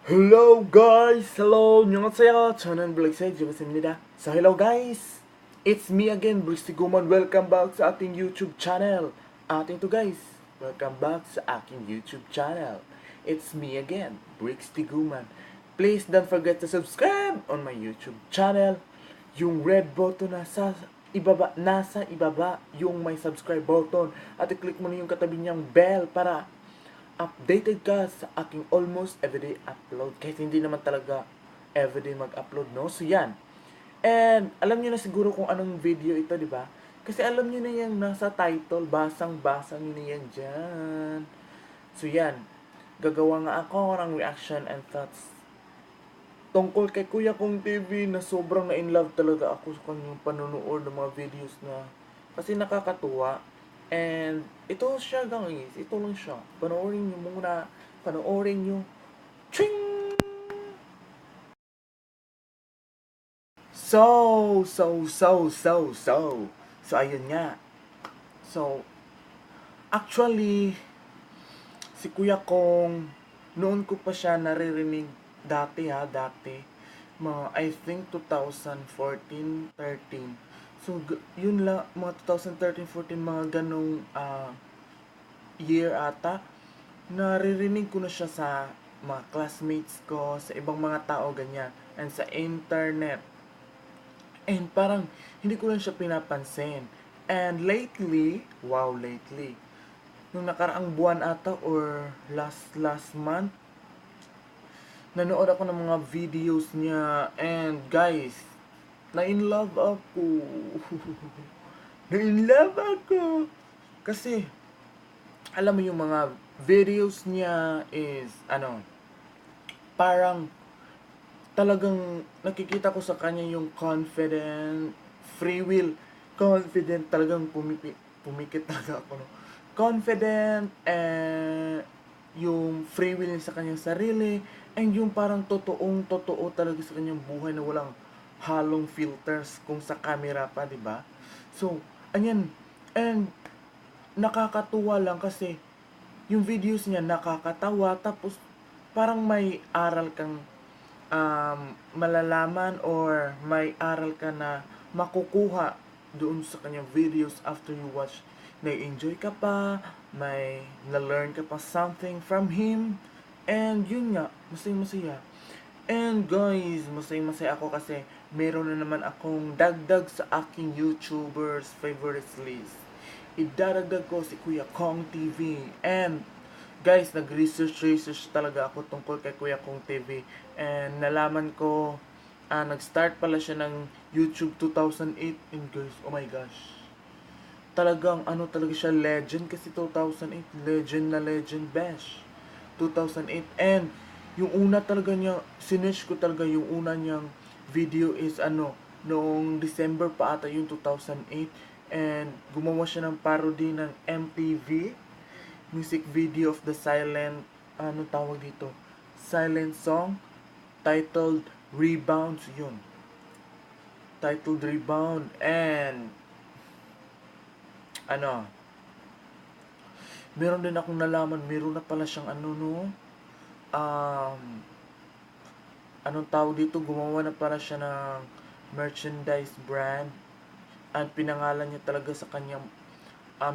Hello guys! Hello! 안녕하세요. 저는 Brix Tiguman. So hello guys! It's me again, Brix Tiguman. Welcome back sa ating YouTube channel. Ating to guys. Welcome back sa aking YouTube channel. It's me again, Brix Tiguman. Please don't forget to subscribe on my YouTube channel. Yung red button nasa ibaba yung may subscribe button. At i-click mo na yung katabi niyang bell para updated ka sa aking almost everyday upload. Kahit hindi naman talaga everyday mag-upload, no? So, yan. And, alam nyo na siguro kung anong video ito, di ba? Kasi alam nyo na yung nasa title, basang-basang nyo na yan dyan. So, yan. Gagawa nga ako ng reaction and thoughts tungkol kay Kuya CONG TV na sobrang na-inlove talaga ako sa kanyang panonood ng mga videos na kasi nakakatuwa. And ito siya guys, ito lang siya. Panoorin nyo muna, panoorin nyo. Ching! So, ayun nga. So, actually, si Kuya CONG, noon ko pa siya naririnig dati. I think 2014-13. So, yun lang, mga 2013-14, mga ganong year ata, naririnig ko na siya sa mga classmates ko, sa ibang mga tao, ganyan, and sa internet. And parang, hindi ko lang siya pinapansin. And lately, nung nakaraang buwan ata, or last month, nanood ako ng mga videos niya, and guys, na-in-love ako. Na-in-love ako. Kasi, alam mo yung mga videos niya is, parang, talagang nakikita ko sa kanya yung confident, free will, confident, talagang pumikit talaga ako, no? Confident, yung free will niya sa kanyang sarili, and yung parang totoo talaga sa kanyang buhay na walang halong filters kung sa camera pa, di ba? So, anyan, and nakakatuwa lang kasi yung videos niya nakakatawa, tapos parang may aral kang malalaman, or may aral ka na makukuha doon sa kanyang videos after you watch. Nai-enjoy ka pa, may na-learn ka pa something from him, and yun nga, masaya. And guys, masaya ako kasi meron na naman akong dagdag sa aking YouTubers favorites list. Idadagdag ko si Kuya CONG TV. And guys, nag-research talaga ako tungkol kay Kuya CONG TV. And nalaman ko, nag-start pala siya ng YouTube 2008. And guys, oh my gosh, talagang talaga siya, legend kasi 2008, legend bash 2008. And yung una talaga niya, sinearch ko talaga yung una niyang video is noong December pa ata yung 2008. And gumawa siya ng parody ng MTV music video of the silent, tawag dito, silent song titled Rebounds, yun, titled Rebound. And meron din akong nalaman, meron na pala siyang anong tawag dito, gumawa na para siya ng merchandise brand, at pinangalan niya talaga sa kanyang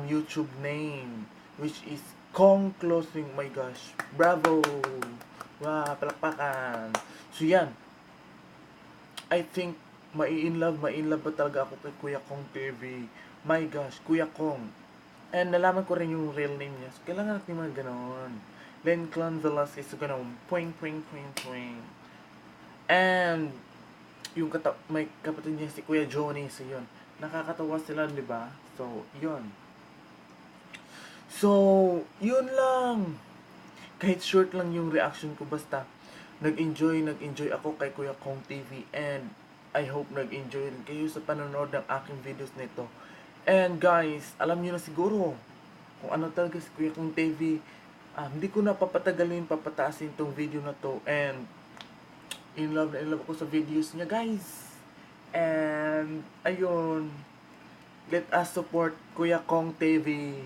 YouTube name, which is CONG Clothing. My gosh, bravo, wow, palakpakan. So yan, I think mai-inlove ba talaga ako kay Kuya CONG TV. My gosh, Kuya CONG. And nalaman ko rin yung real name niya, so kailangan natin mga ganon, Lenclan Velasquez, so ganon, poing. And yung may kapatid niya si Kuya Johnny, so yun, nakakatawa sila, di ba? So yun lang. Kahit short lang yung reaction ko, basta nag-enjoy ako kay Kuya CONG TV, and I hope nag-enjoy rin kayo sa panonood ng aking videos nito. And guys, alam niyo na siguro kung ano talaga si Kuya CONG TV. Hindi ko na papataasin tong video na to, and in love ako sa videos niya, guys. And ayun, let us support Kuya CONG TV.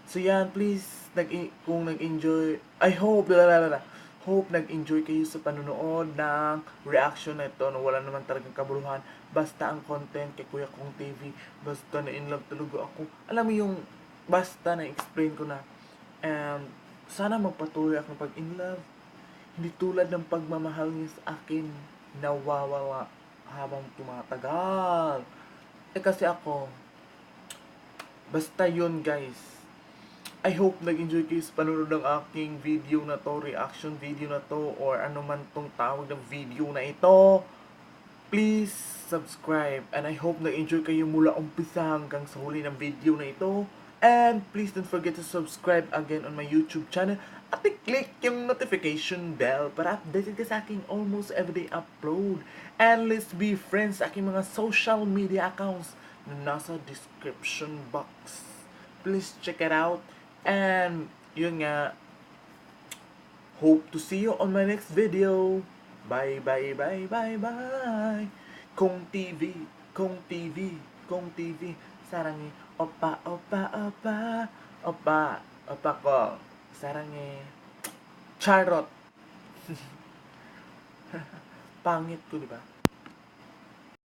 So yan, please kung nag-enjoy, hope nag-enjoy kayo sa panonood ng reaction na ito, no? Wala naman talagang kabuluhan, basta ang content kay Kuya CONG TV, basta na in love talaga ako. Alam mo yung, basta na-explain ko na, and sana magpatuloy ako pag in love, hindi tulad ng pagmamahal niya sa akin, nawawala habang tumatagal. Kasi ako, basta yun guys. I hope nag-enjoy kayo sa panonood ng aking video na to, reaction video na to, or ano man tong tawag ng video na ito. Please subscribe, and I hope nag-enjoy kayo mula umpisa hanggang sa huli ng video na ito. And please don't forget to subscribe again on my YouTube channel at i-click yung notification bell para updated ka sa aking almost everyday upload. And let's be friends sa aking mga social media accounts na nasa description box. Please check it out. And yun nga, hope to see you on my next video. Bye bye bye bye bye. CONG TV, CONG TV, CONG TV. Sarangi, opa opa opa, opa opa ko. Sarangi, charot. Pangit ko, di ba?